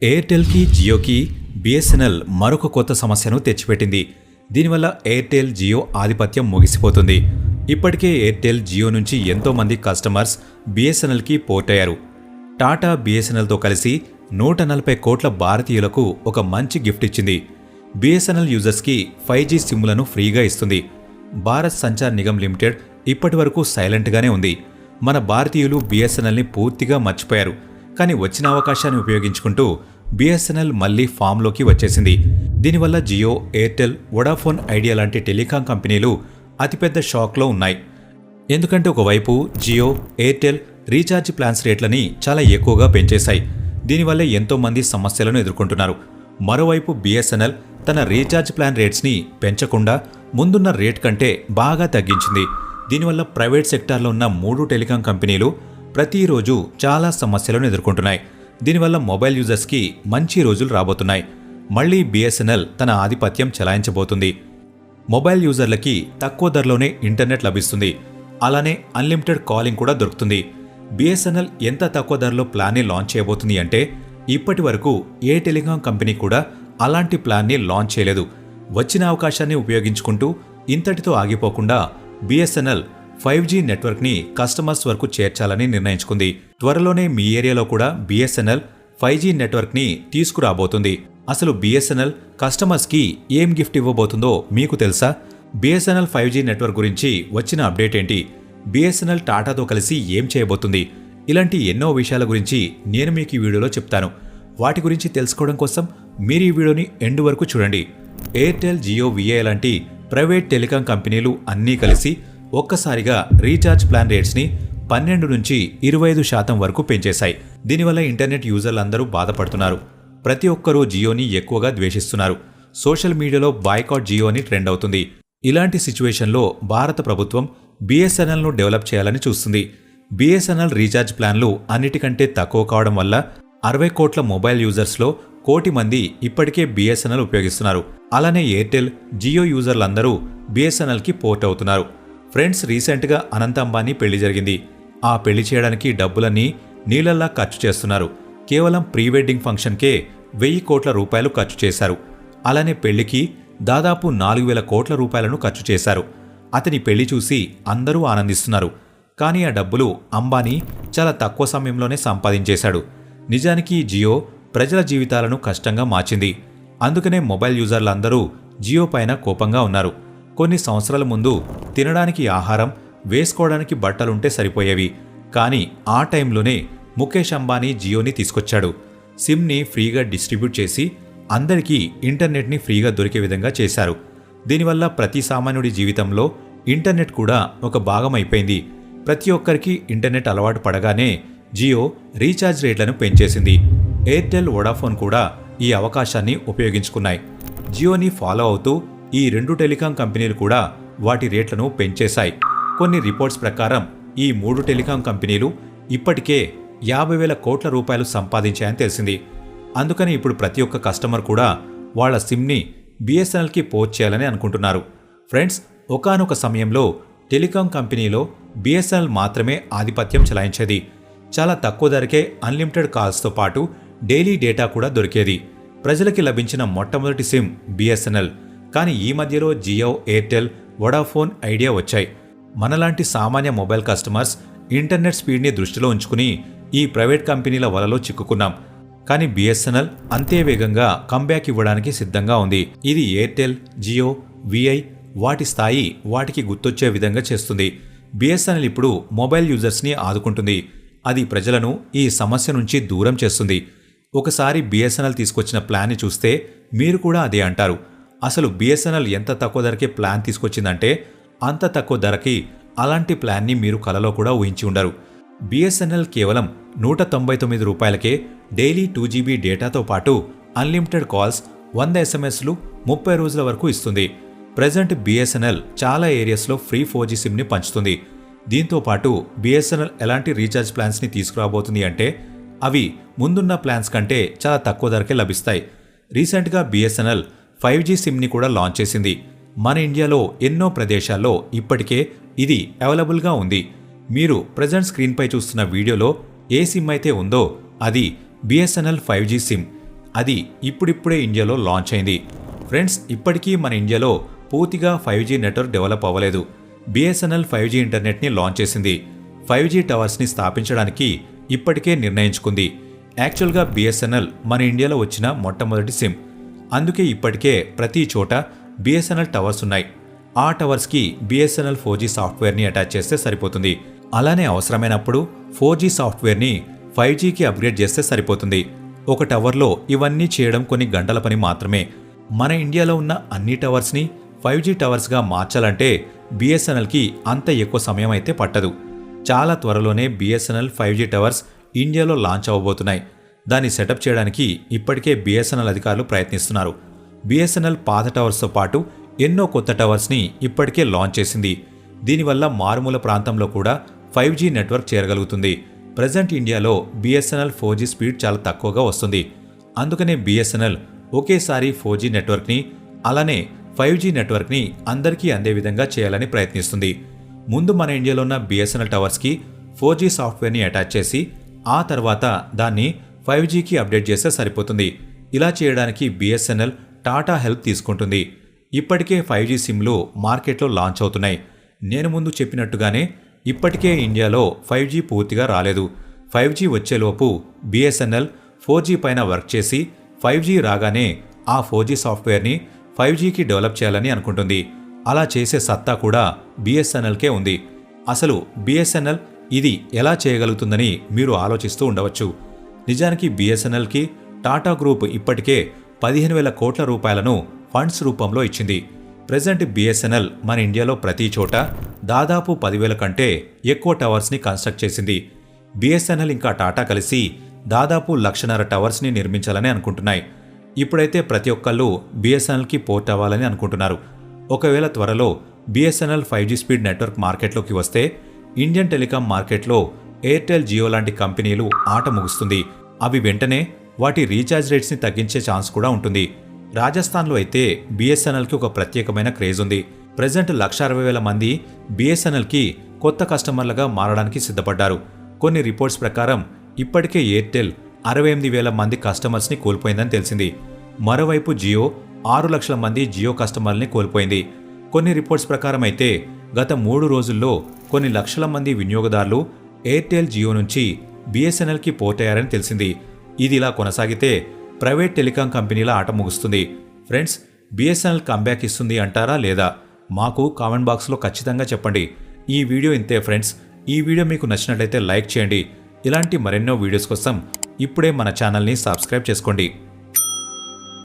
ఎయిర్టెల్కి జియోకి BSNL మరొక కొత్త సమస్యను తెచ్చిపెట్టింది. దీనివల్ల ఎయిర్టెల్ జియో ఆధిపత్యం ముగిసిపోతుంది. ఇప్పటికే ఎయిర్టెల్ జియో నుంచి ఎంతోమంది కస్టమర్స్ బిఎస్ఎన్ఎల్కి పోర్ట్ అయ్యారు. టాటా బిఎస్ఎన్ఎల్తో కలిసి 140 కోట్ల భారతీయులకు ఒక మంచి గిఫ్ట్ ఇచ్చింది. బిఎస్ఎన్ఎల్ యూజర్స్కి 5G సిమ్లను ఫ్రీగా ఇస్తుంది. భారత్ సంచార్ నిగమ్ లిమిటెడ్ ఇప్పటి వరకు సైలెంట్గానే ఉంది. మన భారతీయులు బిఎస్ఎన్ఎల్ని పూర్తిగా మర్చిపోయారు. కానీ వచ్చిన అవకాశాన్ని ఉపయోగించుకుంటూ బిఎస్ఎన్ఎల్ మళ్లీ ఫామ్లోకి వచ్చేసింది. దీనివల్ల జియో, ఎయిర్టెల్, వొడాఫోన్ ఐడియా లాంటి టెలికాం కంపెనీలు అతిపెద్ద షాక్లో ఉన్నాయి. ఎందుకంటే ఒకవైపు జియో, ఎయిర్టెల్ రీఛార్జ్ ప్లాన్స్ రేట్లని చాలా ఎక్కువగా పెంచేశాయి. దీనివల్ల ఎంతోమంది సమస్యలను ఎదుర్కొంటున్నారు. మరోవైపు బిఎస్ఎన్ఎల్ తన రీఛార్జ్ ప్లాన్ రేట్స్ని పెంచకుండా ముందున్న రేట్ కంటే బాగా తగ్గించింది. దీనివల్ల ప్రైవేట్ సెక్టార్లో ఉన్న 3 టెలికాం కంపెనీలు ప్రతిరోజు చాలా సమస్యలను ఎదుర్కొంటున్నాయి. దీనివల్ల మొబైల్ యూజర్స్కి మంచి రోజులు రాబోతున్నాయి. మళ్లీ బిఎస్ఎన్ఎల్ తన ఆధిపత్యం చెలాయించబోతుంది. మొబైల్ యూజర్లకి తక్కువ ధరలోనే ఇంటర్నెట్ లభిస్తుంది. అలానే అన్లిమిటెడ్ కాలింగ్ కూడా దొరుకుతుంది. బిఎస్ఎన్ఎల్ ఎంత తక్కువ ధరలో ప్లాన్ని లాంచ్ చేయబోతుంది అంటే ఇప్పటి వరకు ఏ టెలికాం కంపెనీ కూడా అలాంటి ప్లాన్ని లాంచ్ చేయలేదు. వచ్చిన అవకాశాన్ని ఉపయోగించుకుంటూ ఇంతటితో ఆగిపోకుండా బిఎస్ఎన్ఎల్ 5G నెట్వర్క్ని కస్టమర్స్ వరకు చేర్చాలని నిర్ణయించుకుంది. త్వరలోనే మీ ఏరియాలో కూడా బిఎస్ఎన్ఎల్ 5G నెట్వర్క్ని తీసుకురాబోతుంది. అసలు బిఎస్ఎన్ఎల్ కస్టమర్స్కి ఏం గిఫ్ట్ ఇవ్వబోతుందో మీకు తెలుసా? బిఎస్ఎన్ఎల్ 5G నెట్వర్క్ గురించి వచ్చిన అప్డేట్ ఏంటి? బిఎస్ఎన్ఎల్ టాటాతో కలిసి ఏం చేయబోతుంది? ఇలాంటి ఎన్నో విషయాల గురించి నేను మీకు ఈ వీడియోలో చెప్తాను. వాటి గురించి తెలుసుకోవడం కోసం మీరు ఈ వీడియోని ఎండ్ వరకు చూడండి. ఎయిర్టెల్, జియో, విఐ లాంటి ప్రైవేట్ టెలికాం కంపెనీలు అన్నీ కలిసి ఒక్కసారిగా రీఛార్జ్ ప్లాన్ రేట్స్ని 12 నుంచి 25% వరకు పెంచేశాయి. దీనివల్ల ఇంటర్నెట్ యూజర్లందరూ బాధపడుతున్నారు. ప్రతి ఒక్కరూ జియోని ఎక్కువగా ద్వేషిస్తున్నారు. సోషల్ మీడియాలో బాయ్కాట్ జియో అని ట్రెండ్ అవుతుంది. ఇలాంటి సిచ్యువేషన్లో భారత ప్రభుత్వం బిఎస్ఎన్ఎల్ను డెవలప్ చేయాలని చూస్తుంది. బిఎస్ఎన్ఎల్ రీఛార్జ్ ప్లాన్లు అన్నిటికంటే తక్కువ కావడం వల్ల 60 కోట్ల మొబైల్ యూజర్స్లో 1 కోటి మంది ఇప్పటికే బిఎస్ఎన్ఎల్ ఉపయోగిస్తున్నారు. అలానే ఎయిర్టెల్, జియో యూజర్లందరూ బిఎస్ఎన్ఎల్కి పోర్ట్ అవుతున్నారు. ఫ్రెండ్స్, రీసెంట్గా అనంత్ అంబానీ పెళ్లి జరిగింది. ఆ పెళ్లి చేయడానికి డబ్బులన్నీ నీళ్లల్లా ఖర్చు చేస్తున్నారు. కేవలం ప్రీ వెడ్డింగ్ ఫంక్షన్కే 1000 కోట్ల రూపాయలు ఖర్చు చేశారు. అలానే పెళ్లికి దాదాపు 4000 కోట్ల రూపాయలను ఖర్చు చేశారు. అతని పెళ్లి చూసి అందరూ ఆనందిస్తున్నారు. కానీ ఆ డబ్బులు అంబానీ చాలా తక్కువ సమయంలోనే సంపాదించేశాడు. నిజానికి జియో ప్రజల జీవితాలను కష్టంగా మార్చింది. అందుకనే మొబైల్ యూజర్లందరూ జియో పైన కోపంగా ఉన్నారు. కొన్ని సంవత్సరాల ముందు తినడానికి ఆహారం, వేసుకోవడానికి బట్టలుంటే సరిపోయేవి. కానీ ఆ టైంలోనే ముఖేష్ అంబానీ జియోని తీసుకొచ్చాడు. సిమ్ని ఫ్రీగా డిస్ట్రిబ్యూట్ చేసి అందరికీ ఇంటర్నెట్ని ఫ్రీగా దొరికే విధంగా చేశారు. దీనివల్ల ప్రతి సామాన్యుడి జీవితంలో ఇంటర్నెట్ కూడా ఒక భాగం అయిపోయింది. ప్రతి ఒక్కరికి ఇంటర్నెట్ అలవాటు పడగానే జియో రీఛార్జ్ రేట్లను పెంచేసింది. ఎయిర్టెల్, వొడాఫోన్ కూడా ఈ అవకాశాన్ని ఉపయోగించుకున్నాయి. జియోని ఫాలో అవుతూ ఈ 2 టెలికాం కంపెనీలు కూడా వాటి రేట్లను పెంచేశాయి. కొన్ని రిపోర్ట్స్ ప్రకారం ఈ 3 టెలికాం కంపెనీలు ఇప్పటికే 50,000 కోట్ల రూపాయలు సంపాదించాయని తెలిసింది. అందుకని ఇప్పుడు ప్రతి ఒక్క కస్టమర్ కూడా వాళ్ల సిమ్ని బిఎస్ఎన్ఎల్కి పోర్ట్ చేయాలని అనుకుంటున్నారు. ఫ్రెండ్స్, ఒకానొక సమయంలో టెలికాం కంపెనీలో బిఎస్ఎన్ఎల్ మాత్రమే ఆధిపత్యం చెలాయించేది. చాలా తక్కువ ధరకే అన్లిమిటెడ్ కాల్స్తో పాటు డైలీ డేటా కూడా దొరికేది. ప్రజలకి లభించిన మొట్టమొదటి సిమ్ బిఎస్ఎన్ఎల్. కానీ ఈ మధ్యలో జియో, ఎయిర్టెల్, వొడాఫోన్ ఐడియా వచ్చాయి. మనలాంటి సామాన్య మొబైల్ కస్టమర్స్ ఇంటర్నెట్ స్పీడ్ని దృష్టిలో ఉంచుకుని ఈ ప్రైవేట్ కంపెనీల వలలో చిక్కుకున్నాం. కానీ బిఎస్ఎన్ఎల్ అంతే వేగంగా కంబ్యాక్ ఇవ్వడానికి సిద్ధంగా ఉంది. ఇది ఎయిర్టెల్, జియో, విఐ వాటి స్థాయి వాటికి గుర్తొచ్చే విధంగా చేస్తుంది. బిఎస్ఎన్ఎల్ ఇప్పుడు మొబైల్ యూజర్స్ని ఆదుకుంటుంది. అది ప్రజలను ఈ సమస్య నుంచి దూరం చేస్తుంది. ఒకసారి బిఎస్ఎన్ఎల్ తీసుకొచ్చిన ప్లాన్ని చూస్తే మీరు కూడా అదే అంటారు. అసలు బిఎస్ఎన్ఎల్ ఎంత తక్కువ ధరకే ప్లాన్ తీసుకొచ్చిందంటే అంత తక్కువ ధరకి అలాంటి ప్లాన్ని మీరు కలలో కూడా ఊహించి ఉండరు. బిఎస్ఎన్ఎల్ కేవలం 199 రూపాయలకే డైలీ 2GB డేటాతో పాటు అన్లిమిటెడ్ కాల్స్, 100 SMSలు 30 రోజుల వరకు ఇస్తుంది. ప్రెజెంట్ బిఎస్ఎన్ఎల్ చాలా ఏరియాస్లో ఫ్రీ 4G సిమ్ని పంచుతుంది. దీంతో పాటు బిఎస్ఎన్ఎల్ ఎలాంటి రీఛార్జ్ ప్లాన్స్ని తీసుకురాబోతుంది అంటే అవి ముందున్న ప్లాన్స్ కంటే చాలా తక్కువ ధరకే లభిస్తాయి. రీసెంట్గా బిఎస్ఎన్ఎల్ 5G సిమ్ని కూడా లాంచ్ చేసింది. మన ఇండియాలో ఎన్నో ప్రదేశాల్లో ఇప్పటికే ఇది అవైలబుల్గా ఉంది. మీరు ప్రెజెంట్ స్క్రీన్పై చూస్తున్న వీడియోలో ఏ సిమ్ అయితే ఉందో అది బిఎస్ఎన్ఎల్ 5G సిమ్. అది ఇప్పుడిప్పుడే ఇండియాలో లాంచ్ అయింది. ఫ్రెండ్స్, ఇప్పటికీ మన ఇండియాలో పూర్తిగా 5G నెట్వర్క్ డెవలప్ అవ్వలేదు. బిఎస్ఎన్ఎల్ 5G ఇంటర్నెట్ని లాంచ్ చేసింది. 5G టవర్స్ని స్థాపించడానికి ఇప్పటికే నిర్ణయించుకుంది. యాక్చువల్గా బిఎస్ఎన్ఎల్ మన ఇండియాలో వచ్చిన మొట్టమొదటి సిమ్. అందుకే ఇప్పటికే ప్రతి చోట బిఎస్ఎన్ఎల్ టవర్స్ ఉన్నాయి. ఆ టవర్స్కి బిఎస్ఎన్ఎల్ 4G సాఫ్ట్వేర్ని అటాచ్ చేస్తే సరిపోతుంది. అలానే అవసరమైనప్పుడు 4G సాఫ్ట్వేర్ని 5Gకి అప్గ్రేడ్ చేస్తే సరిపోతుంది. ఒక టవర్లో ఇవన్నీ చేయడం కొన్ని గంటల పని మాత్రమే. మన ఇండియాలో ఉన్న అన్ని టవర్స్ని 5G టవర్స్గా మార్చాలంటే బిఎస్ఎన్ఎల్కి అంత ఎక్కువ సమయం అయితే పట్టదు. చాలా త్వరలోనే బిఎస్ఎన్ఎల్ 5G టవర్స్ ఇండియాలో లాంచ్ అవ్వబోతున్నాయి. దాన్ని సెటప్ చేయడానికి ఇప్పటికే బిఎస్ఎన్ఎల్ అధికారులు ప్రయత్నిస్తున్నారు. బిఎస్ఎన్ఎల్ పాత టవర్స్తో పాటు ఎన్నో కొత్త టవర్స్ని ఇప్పటికే లాంచ్ చేసింది. దీనివల్ల మారుమూల ప్రాంతంలో కూడా 5G నెట్వర్క్ చేరగలుగుతుంది. ప్రజెంట్ ఇండియాలో బిఎస్ఎన్ఎల్ 4G స్పీడ్ చాలా తక్కువగా వస్తుంది. అందుకనే బిఎస్ఎన్ఎల్ ఒకేసారి 4G నెట్వర్క్ని అలానే 5G నెట్వర్క్ని అందరికీ అందే విధంగా చేయాలని ప్రయత్నిస్తుంది. ముందు మన ఇండియాలో ఉన్న బిఎస్ఎన్ఎల్ టవర్స్కి 4G సాఫ్ట్వేర్ని అటాచ్ చేసి ఆ తర్వాత దాన్ని 5Gకి అప్డేట్ చేస్తే సరిపోతుంది. ఇలా చేయడానికి బిఎస్ఎన్ఎల్ టాటా హెల్ప్ తీసుకుంటుంది. ఇప్పటికే 5G సిమ్లు మార్కెట్లో లాంచ్ అవుతున్నాయి. నేను ముందు చెప్పినట్టుగానే ఇప్పటికే ఇండియాలో 5G పూర్తిగా రాలేదు. 5G వచ్చేలోపు బిఎస్ఎన్ఎల్ 4G పైన వర్క్ చేసి 5G రాగానే ఆ 4G సాఫ్ట్వేర్ని 5Gకి డెవలప్ చేయాలని అనుకుంటుంది. అలా చేసే సత్తా కూడా బిఎస్ఎన్ఎల్కే ఉంది. అసలు బిఎస్ఎన్ఎల్ ఇది ఎలా చేయగలుగుతుందని మీరు ఆలోచిస్తూ ఉండవచ్చు. నిజానికి బిఎస్ఎన్ఎల్కి టాటా గ్రూప్ ఇప్పటికే 15,000 కోట్ల రూపాయలను ఫండ్స్ రూపంలో ఇచ్చింది. ప్రెజెంట్ బిఎస్ఎన్ఎల్ మన ఇండియాలో ప్రతి చోట దాదాపు 10,000 కంటే ఎక్కువ టవర్స్ని కన్స్ట్రక్ట్ చేసింది. బిఎస్ఎన్ఎల్ ఇంకా టాటా కలిసి దాదాపు 1,50,000 టవర్స్ని నిర్మించాలని అనుకుంటున్నాయి. ఇప్పుడైతే ప్రతి ఒక్కళ్ళు బిఎస్ఎన్ఎల్కి పోర్ట్ అవ్వాలని అనుకుంటున్నారు. ఒకవేళ త్వరలో బిఎస్ఎన్ఎల్ 5G స్పీడ్ నెట్వర్క్ మార్కెట్లోకి వస్తే ఇండియన్ టెలికాం మార్కెట్లో ఎయిర్టెల్, జియో లాంటి కంపెనీలు ఆట ముగుస్తుంది. అవి వెంటనే వాటి రీఛార్జ్ రేట్స్ని తగ్గించే ఛాన్స్ కూడా ఉంటుంది. రాజస్థాన్లో అయితే బిఎస్ఎన్ఎల్కి ఒక ప్రత్యేకమైన క్రేజ్ ఉంది. ప్రెజెంట్ 1,60,000 మంది బిఎస్ఎన్ఎల్కి కొత్త కస్టమర్లుగా మారడానికి సిద్ధపడ్డారు. కొన్ని రిపోర్ట్స్ ప్రకారం ఇప్పటికే ఎయిర్టెల్ 68,000 మంది కస్టమర్స్ని కోల్పోయిందని తెలిసింది. మరోవైపు జియో 6 లక్షల మంది జియో కస్టమర్లని కోల్పోయింది. కొన్ని రిపోర్ట్స్ ప్రకారం అయితే గత 3 రోజుల్లో కొన్ని లక్షల మంది వినియోగదారులు ఎయిర్టెల్, జియో నుంచి బిఎస్ఎన్ఎల్కి పోర్ట్ అయ్యారని తెలిసింది. ఇది ఇలా కొనసాగితే ప్రైవేట్ టెలికాం కంపెనీల ఆట ముగుస్తుంది. ఫ్రెండ్స్, బిఎస్ఎన్ఎల్ కంబ్యాక్ ఇస్తుంది అంటారా లేదా? మాకు కామెంట్ బాక్స్లో ఖచ్చితంగా చెప్పండి. ఈ వీడియో ఇంతే ఫ్రెండ్స్. ఈ వీడియో మీకు నచ్చినట్లయితే లైక్ చేయండి. ఇలాంటి మరెన్నో వీడియోస్ కోసం ఇప్పుడే మన ఛానల్ని సబ్స్క్రైబ్ చేసుకోండి.